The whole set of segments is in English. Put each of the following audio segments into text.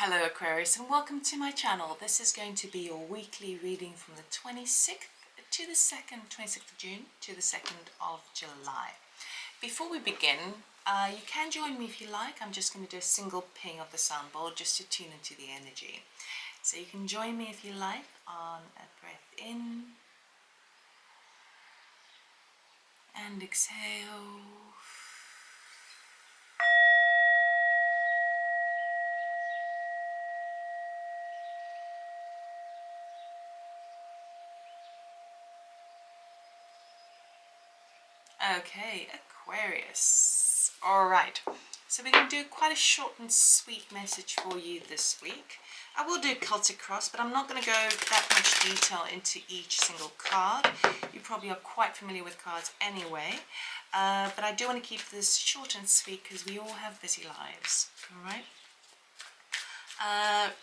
Hello Aquarius and welcome to my channel. This is going to be your weekly reading from the 26th of June to the 2nd of July. Before we begin, you can join me if you like. I'm just going to do a single ping of the sound bowl just to tune into the energy. So you can join me if you like on a breath in and exhale. Okay, Aquarius. Alright, so we're going to do quite a short and sweet message for you this week. I will do Celtic Cross, but I'm not going to go that much detail into each single card. You probably are quite familiar with cards anyway, but I do want to keep this short and sweet because we all have busy lives. Alright.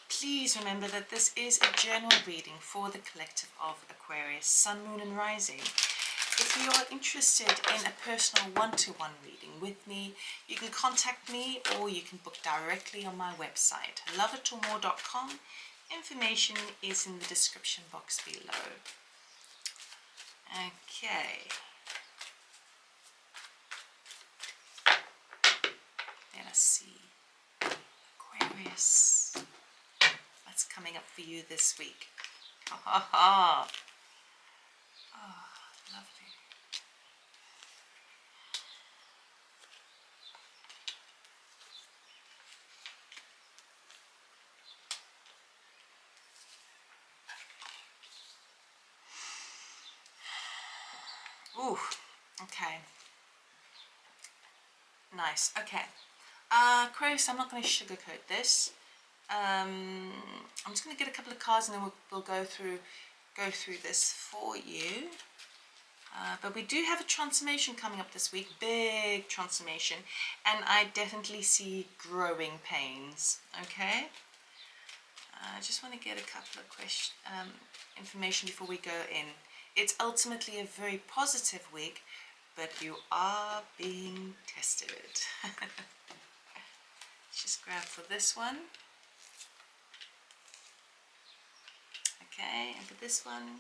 Please remember that this is a general reading for the collective of Aquarius, Sun, Moon and Rising. If you are interested in a personal one-to-one reading with me, you can contact me or you can book directly on my website, loveittormore.com. Information is in the description box below. Okay. Let us see. Aquarius. What's coming up for you this week? Ha ha ha. Oh, lovely. Ooh, okay. Nice, okay. Aquarius, I'm not going to sugarcoat this. I'm just going to get a couple of cards and then we'll go through this for you. But we do have a transformation coming up this week, big transformation, and I definitely see growing pains, okay? I just want to get a couple of information before we go in. It's ultimately a very positive week, but you are being tested. Just grab for this one. Okay, and for this one.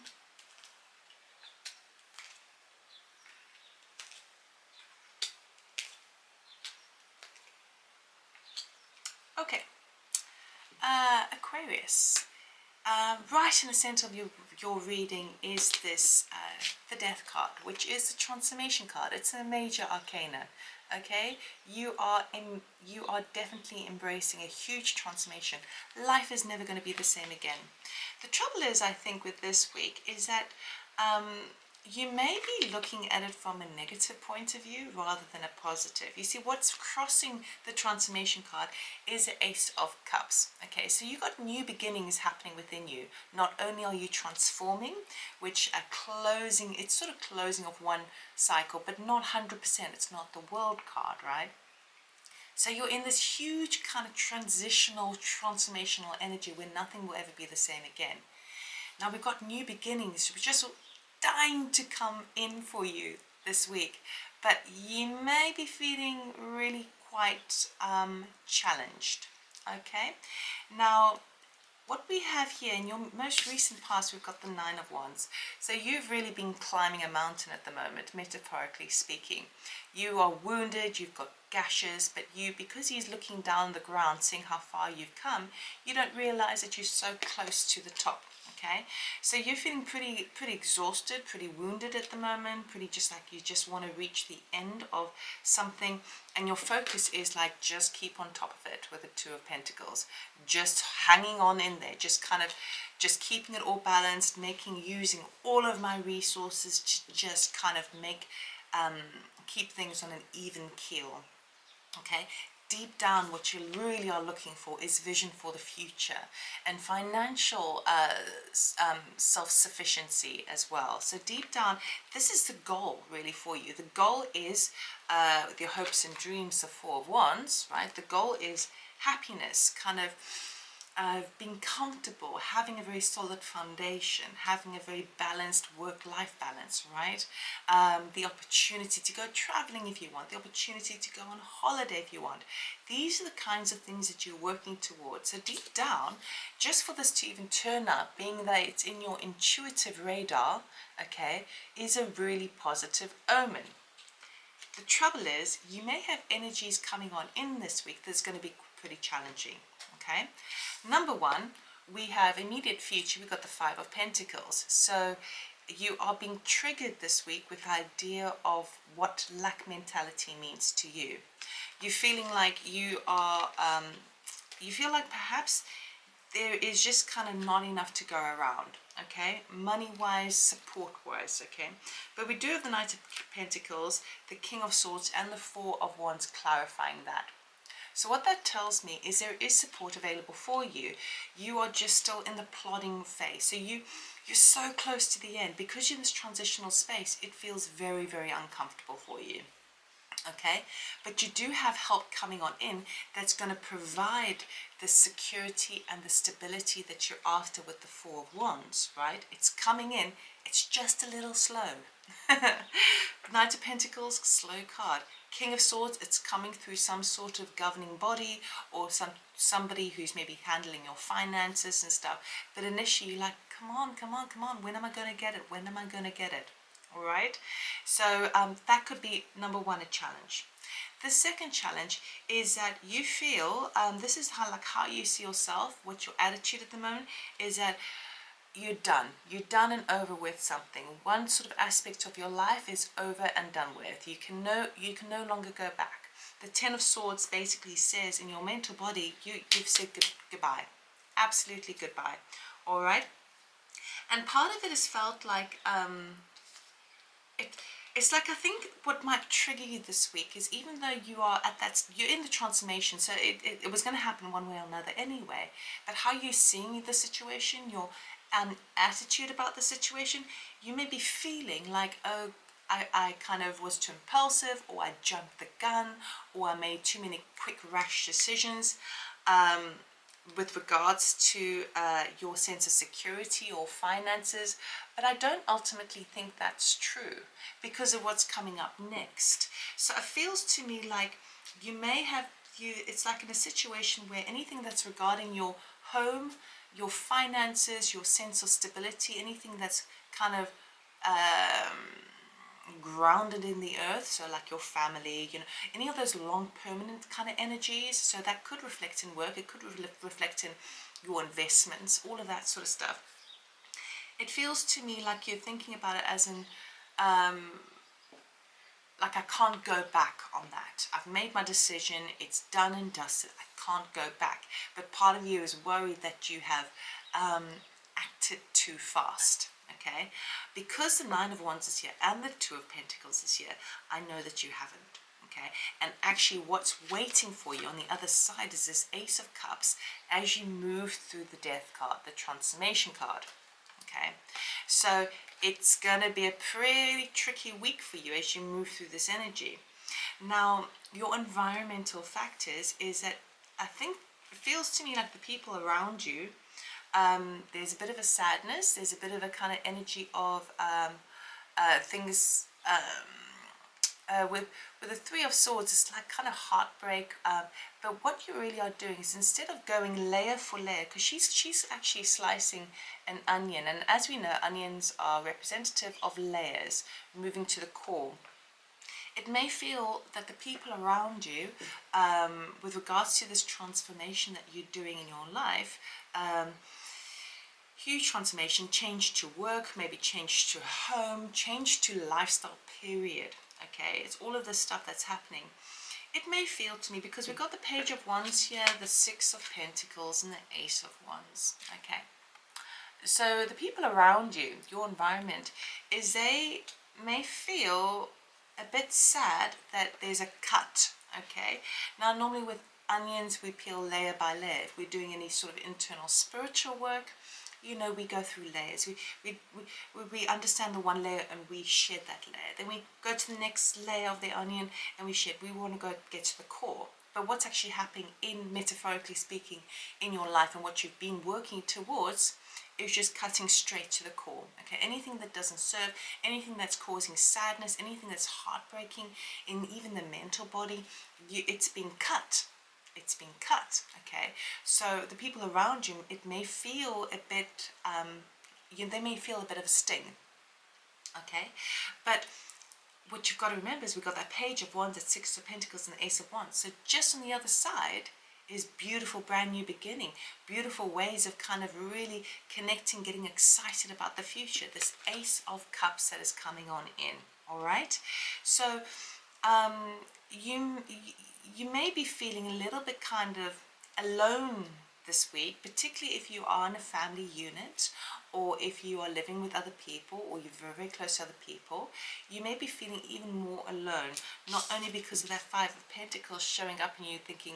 Okay, Aquarius. Right in the center of your reading is this the Death card, which is the transformation card. It's a major arcana. Okay, you are definitely embracing a huge transformation. Life is never going to be the same again. The trouble is, I think, with this week is that you may be looking at it from a negative point of view rather than a positive. You see, what's crossing the transformation card is the Ace of Cups. Okay, so you've got new beginnings happening within you. Not only are you transforming, which are closing, it's sort of closing of one cycle, but not 100%. It's not the World card, right? So you're in this huge kind of transitional, transformational energy where nothing will ever be the same again. Now we've got new beginnings, which just dying to come in for you this week, but you may be feeling really quite challenged. Okay, now what we have here in your most recent past, we've got the Nine of Wands. So you've really been climbing a mountain at the moment, metaphorically speaking. You are wounded, you've got gashes, but because he's looking down the ground, seeing how far you've come, you don't realize that you're so close to the top. Okay, so you're feeling pretty exhausted, pretty wounded at the moment, pretty just like you just want to reach the end of something, and your focus is like just keep on top of it with the Two of Pentacles, just hanging on in there, just keeping it all balanced, using all of my resources to just kind of keep things on an even keel. Okay, deep down what you really are looking for is vision for the future and financial self-sufficiency as well. So deep down, this is the goal really for you. The goal is with your hopes and dreams, the Four of Wands, right? The goal is happiness, kind of being comfortable, having a very solid foundation, having a very balanced work-life balance, right? The opportunity to go traveling if you want, the opportunity to go on holiday if you want. These are the kinds of things that you're working towards. So deep down, just for this to even turn up, being that it's in your intuitive radar, okay, is a really positive omen. The trouble is, you may have energies coming on in this week that's going to be pretty challenging, okay? Number one, we have immediate future, we've got the Five of Pentacles. So you are being triggered this week with the idea of what lack mentality means to you. You're feeling like you are, you feel like perhaps there is just kind of not enough to go around, okay, money-wise, support-wise, okay. But we do have the Knight of Pentacles, the King of Swords, and the Four of Wands clarifying that. So what that tells me is there is support available for you. You are just still in the plodding phase. So you're so close to the end. Because you're in this transitional space, it feels very, very uncomfortable for you. Okay, but you do have help coming on in that's going to provide the security and the stability that you're after with the Four of Wands, right? It's coming in, it's just a little slow. Knight of Pentacles, slow card. King of Swords, it's coming through some sort of governing body or somebody who's maybe handling your finances and stuff. But initially you're like, come on, come on, come on, when am I going to get it? When am I going to get it? All right, so that could be number one, a challenge. The second challenge is that you feel, this is how you see yourself, what your attitude at the moment is, that you're done and over with something. One sort of aspect of your life is over and done with. You can no longer go back. The Ten of Swords basically says in your mental body, you've said goodbye, absolutely goodbye. All right, and part of it has felt like it's like, I think what might trigger you this week is, even though you are you're in the transformation, so it was going to happen one way or another anyway, but how you're seeing the situation, your attitude about the situation, you may be feeling like, oh, I kind of was too impulsive, or I jumped the gun, or I made too many quick rash decisions with regards to your sense of security or finances. But I don't ultimately think that's true because of what's coming up next. So it feels to me like you may have, it's like in a situation where anything that's regarding your home, your finances, your sense of stability, anything that's kind of grounded in the earth, so like your family, any of those long permanent kind of energies, so that could reflect in work, it could reflect in your investments, all of that sort of stuff. It feels to me like you're thinking about it as in like, I can't go back on that. I've made my decision, it's done and dusted, I can't go back. But part of you is worried that you have acted too fast. Okay, because the Nine of Wands is here and the Two of Pentacles is here, I know that you haven't. Okay, and actually what's waiting for you on the other side is this Ace of Cups as you move through the Death card, the Transformation card. Okay, so it's going to be a pretty tricky week for you as you move through this energy. Now, your environmental factors is that I think it feels to me like the people around you, there's a bit of a sadness, there's a bit of a kind of energy of things with the Three of Swords, it's like kind of heartbreak, but what you really are doing is, instead of going layer for layer, because she's actually slicing an onion, and as we know, onions are representative of layers moving to the core. It may feel that the people around you, with regards to this transformation that you're doing in your life, huge transformation, change to work, maybe change to home, change to lifestyle, period. Okay, it's all of this stuff that's happening. It may feel to me, because we've got the Page of Wands here, the Six of Pentacles, and the Ace of Wands. Okay, so the people around you, your environment, is they may feel a bit sad that there's a cut. Okay, now normally with onions we peel layer by layer. If we're doing any sort of internal spiritual work, we go through layers. We understand the one layer and we shed that layer. Then we go to the next layer of the onion and we shed. We want to go get to the core. but what's actually happening in, metaphorically speaking, in your life and what you've been working towards is just cutting straight to the core. Okay, anything that doesn't serve, anything that's causing sadness, anything that's heartbreaking in even the mental body, it's been cut. It's been cut. Okay, so the people around you, it may feel a bit, they may feel a bit of a sting. Okay, but what you've got to remember is we've got that Page of Wands, that Six of Pentacles, and the Ace of Wands. So just on the other side is beautiful brand new beginning, beautiful ways of kind of really connecting, getting excited about the future. This Ace of Cups that is coming on in. All right, so you may be feeling a little bit kind of alone this week, particularly if you are in a family unit, or if you are living with other people, or you're very, very close to other people. You may be feeling even more alone, not only because of that Five of Pentacles showing up and you thinking,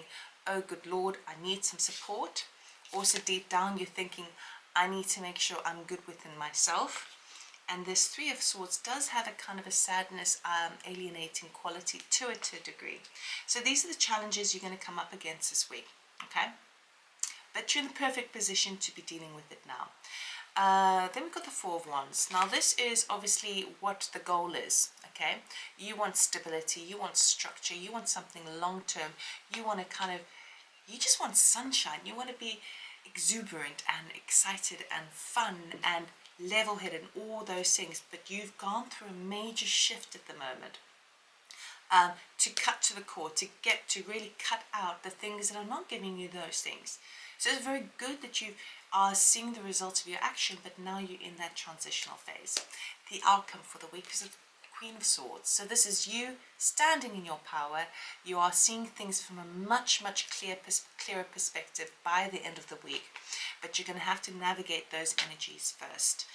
oh good Lord, I need some support. Also deep down you're thinking, I need to make sure I'm good within myself. And this Three of Swords does have a kind of a sadness, alienating quality to it to a degree. So these are the challenges you're going to come up against this week, okay? But you're in the perfect position to be dealing with it now. Then we've got the Four of Wands. Now this is obviously what the goal is, okay? You want stability, you want structure, you want something long term, you want to kind of, you just want sunshine, you want to be exuberant and excited and fun and level-headed and all those things, but you've gone through a major shift at the moment. To cut to the core, to get to really cut out the things that are not giving you those things. So it's very good that you are seeing the results of your action, but now you're in that transitional phase. The outcome for the week is the Queen of Swords. So this is you standing in your power. You are seeing things from a much, much clearer perspective by the end of the week. But you're going to have to navigate those energies first.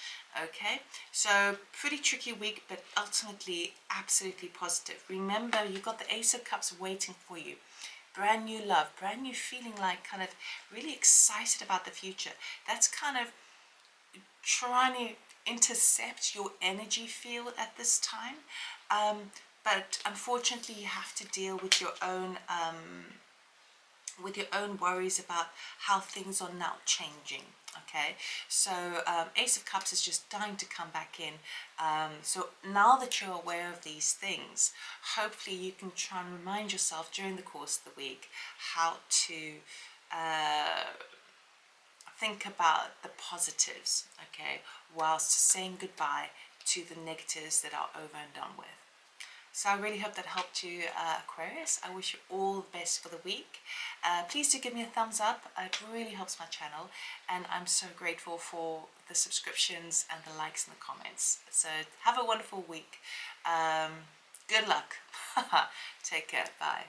Okay, so pretty tricky week, but ultimately absolutely positive. Remember, you've got the Ace of Cups waiting for you. Brand new love, brand new feeling, like kind of really excited about the future. That's kind of trying to intercept your energy field at this time. But unfortunately, you have to deal with your own worries about how things are now changing. Okay, so Ace of Cups is just dying to come back in. So now that you're aware of these things, hopefully you can try and remind yourself during the course of the week how to think about the positives, okay, whilst saying goodbye to the negatives that are over and done with. So I really hope that helped you, Aquarius. I wish you all the best for the week. Please do give me a thumbs up. It really helps my channel. And I'm so grateful for the subscriptions and the likes and the comments. So have a wonderful week. Good luck. Take care. Bye.